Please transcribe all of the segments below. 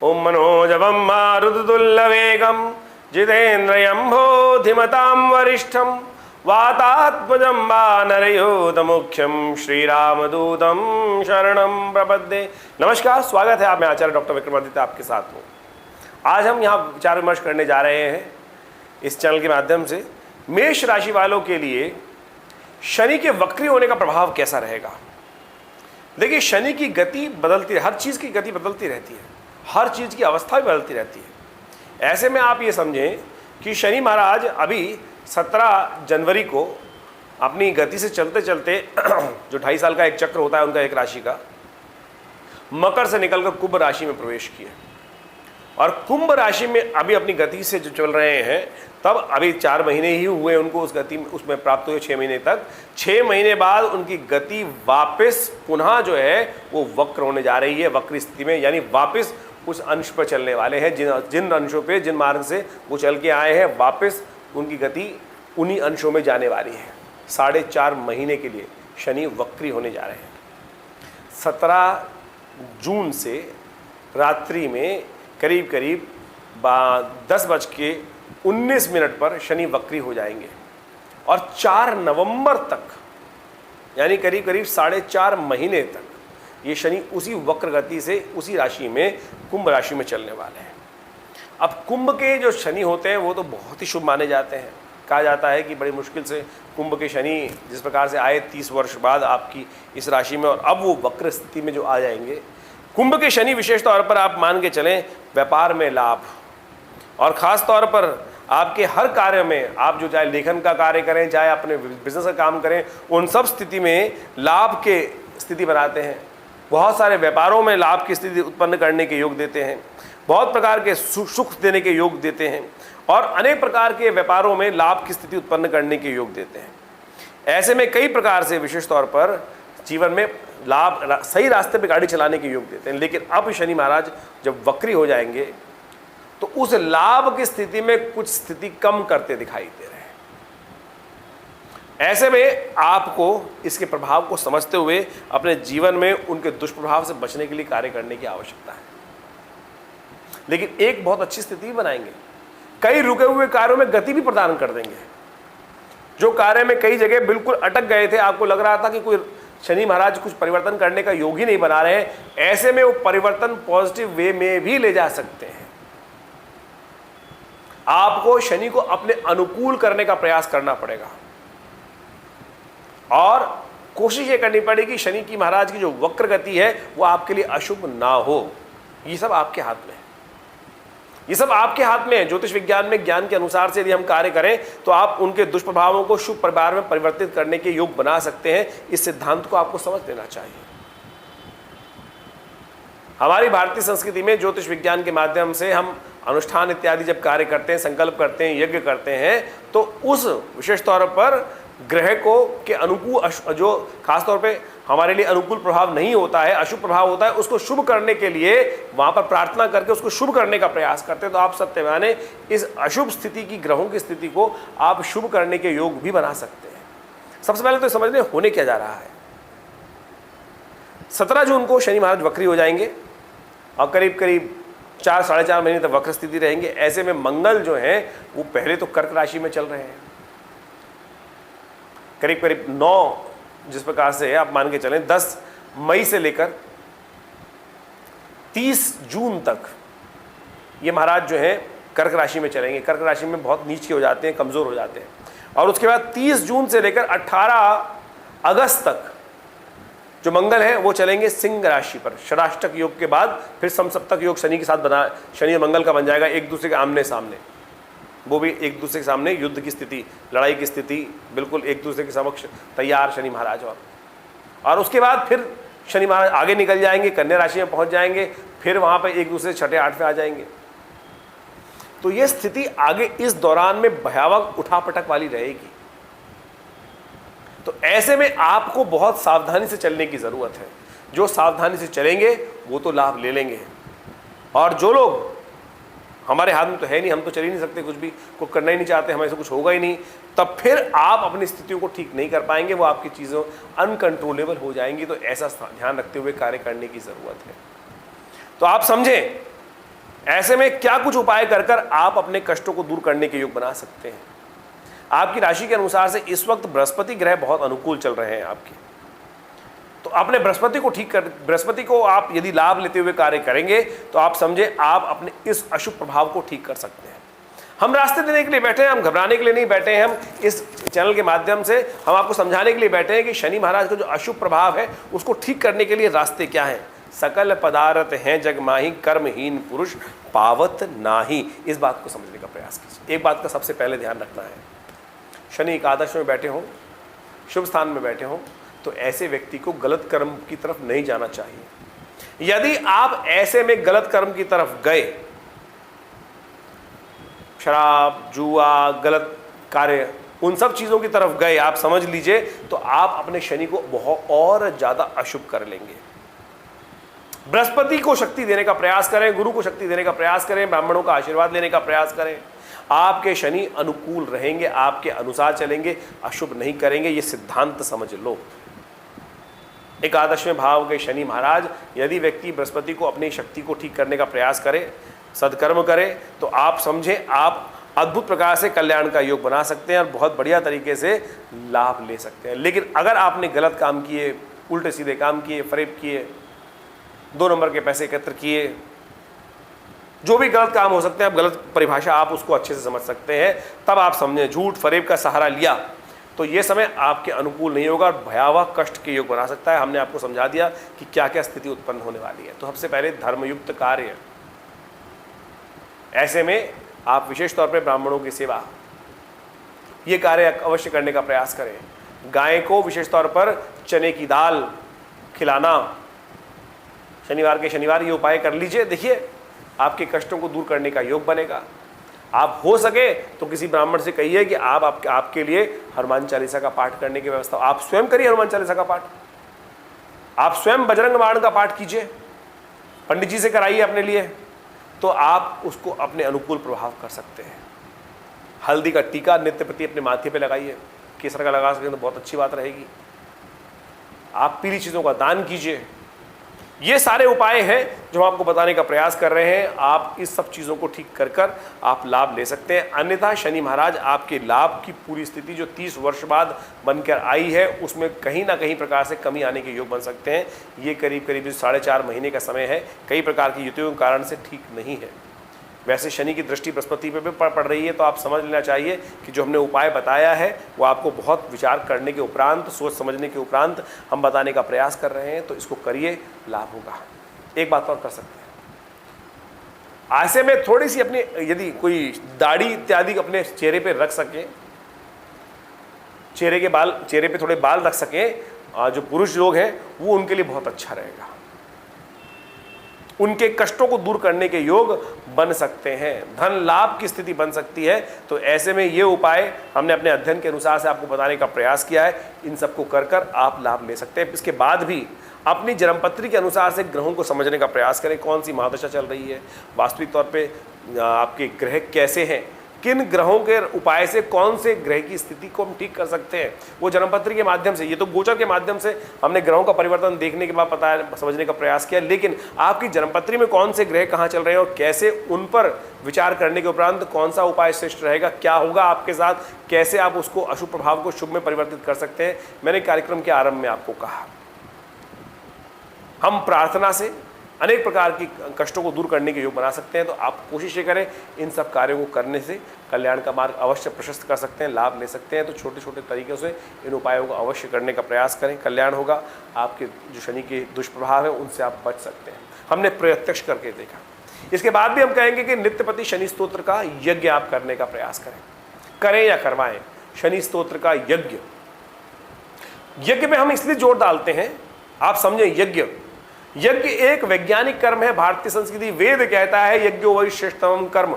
ओम मनोजवं मारुततुल्यवेगं जितेन्द्रियं बोधिमतां वरिष्ठं वातात्मजं वानरयूथमुख्यं श्रीरामदूतं शरणं प्रपद्ये। नमस्कार, स्वागत है आप में आचार्य डॉक्टर विक्रमादित्य आपके साथ हूँ। आज हम यहाँ विचार विमर्श करने जा रहे हैं इस चैनल के माध्यम से मेष राशि वालों के लिए शनि के वक्री होने का प्रभाव कैसा रहेगा। देखिए, शनि की गति बदलती है, हर चीज़ की गति बदलती रहती है, हर चीज़ की अवस्था भी बदलती रहती है। ऐसे में आप ये समझें कि शनि महाराज अभी 17 जनवरी को अपनी गति से चलते चलते जो 2.5 साल का एक चक्र होता है उनका एक राशि का, मकर से निकलकर कुंभ राशि में प्रवेश किए और कुंभ राशि में अभी अपनी गति से जो चल रहे हैं, तब अभी 4 महीने ही हुए उनको उस गति में उसमें प्राप्त हुए 6 महीने तक। 6 महीने बाद उनकी गति वापस पुनः जो है वो वक्र होने जा रही है, वक्र स्थिति में, यानी वापस उस अंश पर चलने वाले हैं जिन अंशों पे, जिन मार्ग से वो चल के आए हैं, वापस उनकी गति उन्हीं अंशों में जाने वाली है। 4.5 महीने के लिए शनि वक्री होने जा रहे हैं। 17 जून से रात्रि में करीब करीब 10:19 पर शनि वक्री हो जाएंगे और 4 नवंबर तक, यानी करीब करीब 4.5 महीने तक ये शनि उसी वक्र गति से उसी राशि में, कुंभ राशि में चलने वाले हैं। अब कुंभ के जो शनि होते हैं वो तो बहुत ही शुभ माने जाते हैं। कहा जाता है कि बड़ी मुश्किल से कुंभ के शनि जिस प्रकार से आए 30 वर्ष बाद आपकी इस राशि में, और अब वो वक्र स्थिति में जो आ जाएंगे, कुंभ के शनि विशेष तौर पर आप मान के चलें व्यापार में लाभ, और ख़ास तौर पर आपके हर कार्य में, आप जो चाहे लेखन का कार्य करें, चाहे अपने बिजनेस का काम करें, उन सब स्थिति में लाभ के स्थिति बनाते हैं। बहुत सारे व्यापारों में लाभ की स्थिति उत्पन्न करने के योग देते हैं, बहुत प्रकार के सुख देने के योग देते हैं, और अनेक प्रकार के व्यापारों में लाभ की स्थिति उत्पन्न करने के योग देते हैं। ऐसे में कई प्रकार से विशेष तौर पर जीवन में लाभ, सही रास्ते पे गाड़ी चलाने के योग देते हैं। लेकिन अब शनि महाराज जब वक्री हो जाएंगे तो उस लाभ की स्थिति में कुछ स्थिति कम करते दिखाई दे रहे हैं। ऐसे में आपको इसके प्रभाव को समझते हुए अपने जीवन में उनके दुष्प्रभाव से बचने के लिए कार्य करने की आवश्यकता है। लेकिन एक बहुत अच्छी स्थिति भी बनाएंगे, कई रुके हुए कार्यों में गति भी प्रदान कर देंगे। जो कार्य में कई जगह बिल्कुल अटक गए थे, आपको लग रहा था कि कोई शनि महाराज कुछ परिवर्तन करने का योग ही नहीं बना रहे हैं, ऐसे में वो परिवर्तन पॉजिटिव वे में भी ले जा सकते हैं। आपको शनि को अपने अनुकूल करने का प्रयास करना पड़ेगा और कोशिश ये करनी पड़ेगी शनि की महाराज की जो वक्र गति है वो आपके लिए अशुभ ना हो। ये सब आपके हाथ में है, ये सब आपके हाथ में है। ज्योतिष विज्ञान में ज्ञान के अनुसार से यदि हम कार्य करें तो आप उनके दुष्प्रभावों को शुभ प्रभाव में परिवर्तित करने के योग बना सकते हैं। इस सिद्धांत को आपको समझ लेना चाहिए। हमारी भारतीय संस्कृति में ज्योतिष विज्ञान के माध्यम से हम अनुष्ठान इत्यादि जब कार्य करते हैं, संकल्प करते हैं, यज्ञ करते हैं, तो उस विशेष तौर पर ग्रह को के अनुकूल, जो खासतौर पे हमारे लिए अनुकूल प्रभाव नहीं होता है, अशुभ प्रभाव होता है, उसको शुभ करने के लिए वहाँ पर प्रार्थना करके उसको शुभ करने का प्रयास करते हैं। तो आप सत्य माने इस अशुभ स्थिति की, ग्रहों की स्थिति को आप शुभ करने के योग भी बना सकते हैं। सबसे पहले तो समझ लें होने क्या जा रहा है। 17 जून को शनि महाराज वक्री हो जाएंगे और करीब करीब 4-4.5 महीने तक वक्र स्थिति रहेंगे। ऐसे में मंगल जो है वो पहले तो कर्क राशि में चल रहे हैं, करीब करीब 9, जिस प्रकार से आप मान के चलें 10 मई से लेकर 30 जून तक ये महाराज जो है कर्क राशि में चलेंगे। कर्क राशि में बहुत नीचे हो जाते हैं, कमज़ोर हो जाते हैं। और उसके बाद 30 जून से लेकर 18 अगस्त तक जो मंगल है वो चलेंगे सिंह राशि पर। षडाष्टक योग के बाद फिर समसप्तक योग शनि के साथ बना, शनि और मंगल का बन जाएगा, एक दूसरे के आमने सामने। वो भी एक दूसरे के सामने युद्ध की स्थिति, लड़ाई की स्थिति, बिल्कुल एक दूसरे के समक्ष तैयार शनि महाराज। और उसके बाद फिर शनि महाराज आगे निकल जाएंगे, कन्या राशि में पहुंच जाएंगे, फिर वहां पर एक दूसरे 6-8 आ जाएंगे। तो ये स्थिति आगे इस दौरान में भयावह उठापटक वाली रहेगी। तो ऐसे में आपको बहुत सावधानी से चलने की ज़रूरत है। जो सावधानी से चलेंगे वो तो लाभ ले लेंगे, और जो लोग, हमारे हाथ में तो है नहीं, हम तो चल ही नहीं सकते, कुछ भी कुछ करना ही नहीं चाहते, हमें से कुछ होगा ही नहीं, तब फिर आप अपनी स्थितियों को ठीक नहीं कर पाएंगे, वो आपकी चीज़ों अनकंट्रोलेबल हो जाएंगी। तो ऐसा ध्यान रखते हुए कार्य करने की ज़रूरत है। तो आप समझें ऐसे में क्या कुछ उपाय कर कर आप अपने कष्टों को दूर करने के योग बना सकते हैं। आपकी राशि के अनुसार से इस वक्त बृहस्पति ग्रह बहुत अनुकूल चल रहे हैं आपके, तो अपने बृहस्पति को ठीक कर, बृहस्पति को आप यदि लाभ लेते हुए कार्य करेंगे तो आप समझे आप अपने इस अशुभ प्रभाव को ठीक कर सकते हैं। हम रास्ते देने के लिए बैठे हैं, हम घबराने के लिए नहीं बैठे हैं। हम इस चैनल के माध्यम से हम आपको समझाने के लिए बैठे हैं कि शनि महाराज का जो अशुभ प्रभाव है उसको ठीक करने के लिए रास्ते क्या हैं। सकल पदार्थ हैं जग माही, कर्महीन पुरुष पावत नाही। इस बात को समझने का प्रयास कीजिए। एक बात का सबसे पहले ध्यान रखना है, शनि एकादश में बैठे हों, शुभ स्थान में बैठे हों, तो ऐसे व्यक्ति को गलत कर्म की तरफ नहीं जाना चाहिए। यदि आप ऐसे में गलत कर्म की तरफ गए, शराब, जुआ, गलत कार्य, उन सब चीजों की तरफ गए, आप समझ लीजिए तो आप अपने शनि को बहुत और ज्यादा अशुभ कर लेंगे। बृहस्पति को शक्ति देने का प्रयास करें, गुरु को शक्ति देने का प्रयास करें, ब्राह्मणों का आशीर्वाद लेने का प्रयास करें। आपके शनि अनुकूल रहेंगे, आपके अनुसार चलेंगे, अशुभ नहीं करेंगे। ये सिद्धांत समझ लो। एकादशवें भाव के शनि महाराज, यदि व्यक्ति बृहस्पति को अपनी शक्ति को ठीक करने का प्रयास करे, सदकर्म करे, तो आप समझे आप अद्भुत प्रकार से कल्याण का योग बना सकते हैं और बहुत बढ़िया तरीके से लाभ ले सकते हैं। लेकिन अगर आपने गलत काम किए, उल्टे सीधे काम किए, फरेब किए, 2 नंबर के पैसे एकत्र किए, जो भी गलत काम हो सकते हैं, आप गलत परिभाषा आप उसको अच्छे से समझ सकते हैं, तब आप समझें झूठ फरेब का सहारा लिया तो ये समय आपके अनुकूल नहीं होगा और भयावह कष्ट के योग बना सकता है। हमने आपको समझा दिया कि क्या क्या स्थिति उत्पन्न होने वाली है। तो सबसे पहले धर्मयुक्त कार्य, ऐसे में आप विशेष तौर पर ब्राह्मणों की सेवा, ये कार्य अवश्य करने का प्रयास करें। गाय को विशेष तौर पर चने की दाल खिलाना, शनिवार के शनिवार ये उपाय कर लीजिए। देखिए आपके कष्टों को दूर करने का योग बनेगा। आप हो सके तो किसी ब्राह्मण से कहिए कि आपके लिए हनुमान चालीसा का पाठ करने की व्यवस्था, आप स्वयं करिए हनुमान चालीसा का पाठ, आप स्वयं बजरंग बाण का पाठ कीजिए, पंडित जी से कराइए अपने लिए, तो आप उसको अपने अनुकूल प्रभाव कर सकते हैं। हल्दी का टीका नित्य प्रति अपने माथे पे लगाइए, केसर का लगा सकें तो बहुत अच्छी बात रहेगी। आप पीली चीज़ों का दान कीजिए। ये सारे उपाय हैं जो हम आपको बताने का प्रयास कर रहे हैं। आप इस सब चीज़ों को ठीक कर कर आप लाभ ले सकते हैं। अन्यथा शनि महाराज आपके लाभ की पूरी स्थिति जो 30 वर्ष बाद बनकर आई है उसमें कहीं ना कहीं प्रकार से कमी आने के योग बन सकते हैं। ये करीब करीब 4.5 महीने का समय है, कई प्रकार की युतियों के कारण से ठीक नहीं है। वैसे शनि की दृष्टि बृहस्पति पे भी पड़ रही है, तो आप समझ लेना चाहिए कि जो हमने उपाय बताया है वो आपको बहुत विचार करने के उपरांत, सोच समझने के उपरांत हम बताने का प्रयास कर रहे हैं। तो इसको करिए, लाभ होगा। एक बात और कर सकते हैं, ऐसे में थोड़ी सी अपनी यदि कोई दाढ़ी इत्यादि अपने चेहरे पे रख सके, चेहरे पे थोड़े बाल रख सके, जो पुरुष लोग हैं वो उनके लिए बहुत अच्छा रहेगा। उनके कष्टों को दूर करने के योग बन सकते हैं, धन लाभ की स्थिति बन सकती है। तो ऐसे में ये उपाय हमने अपने अध्ययन के अनुसार से आपको बताने का प्रयास किया है। इन सबको कर कर आप लाभ ले सकते हैं। इसके बाद भी अपनी जन्मपत्री के अनुसार से ग्रहों को समझने का प्रयास करें, कौन सी महादशा चल रही है, वास्तविक तौर पे आपके ग्रह कैसे हैं, किन ग्रहों के उपाय से कौन से ग्रह की स्थिति को हम ठीक कर सकते हैं, वो जन्मपत्री के माध्यम से, ये तो गोचर के माध्यम से हमने ग्रहों का परिवर्तन देखने के बाद पता समझने का प्रयास किया। लेकिन आपकी जन्मपत्री में कौन से ग्रह कहाँ चल रहे हैं और कैसे उन पर विचार करने के उपरांत कौन सा उपाय श्रेष्ठ रहेगा, क्या होगा आपके साथ, कैसे आप उसको अशुभ प्रभाव को शुभ में परिवर्तित कर सकते हैं, मैंने कार्यक्रम के आरंभ में आपको कहा। हम प्रार्थना से अनेक प्रकार की कष्टों को दूर करने के योग बना सकते हैं। तो आप कोशिश ये करें, इन सब कार्यों को करने से कल्याण का मार्ग अवश्य प्रशस्त कर सकते हैं, लाभ ले सकते हैं। तो छोटे छोटे तरीक़ों से इन उपायों को अवश्य करने का प्रयास करें, कल्याण होगा। आपके जो शनि के दुष्प्रभाव है उनसे आप बच सकते हैं। हमने प्रत्यक्ष करके देखा। इसके बाद भी हम कहेंगे कि नित्यपति शनि स्तोत्र का यज्ञ आप करने का प्रयास करें या करवाएं। शनि स्तोत्र का यज्ञ में हम इसलिए जोर डालते हैं, आप समझें, यज्ञ एक वैज्ञानिक कर्म है। भारतीय संस्कृति, वेद कहता है यज्ञो वै श्रेष्ठतम कर्म।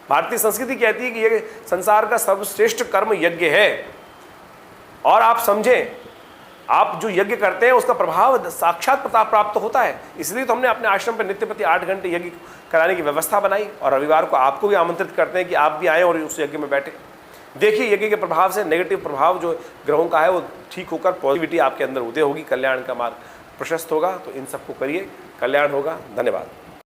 भारतीय संस्कृति कहती है कि यह संसार का सर्वश्रेष्ठ कर्म यज्ञ है। और आप समझें, आप जो यज्ञ करते हैं उसका प्रभाव साक्षात प्राप्त होता है। इसलिए तो हमने अपने आश्रम पर नित्य प्रति 8 घंटे यज्ञ कराने की व्यवस्था बनाई और रविवार को आपको भी आमंत्रित करते हैं कि आप भी आएँ और उस यज्ञ में बैठे। देखिए यज्ञ के प्रभाव से नेगेटिव प्रभाव जो ग्रहों का है वो ठीक होकर पॉजिटिविटी आपके अंदर उदय होगी, कल्याण का मार्ग प्रशस्त होगा। तो इन सबको करिए, कल्याण होगा। धन्यवाद।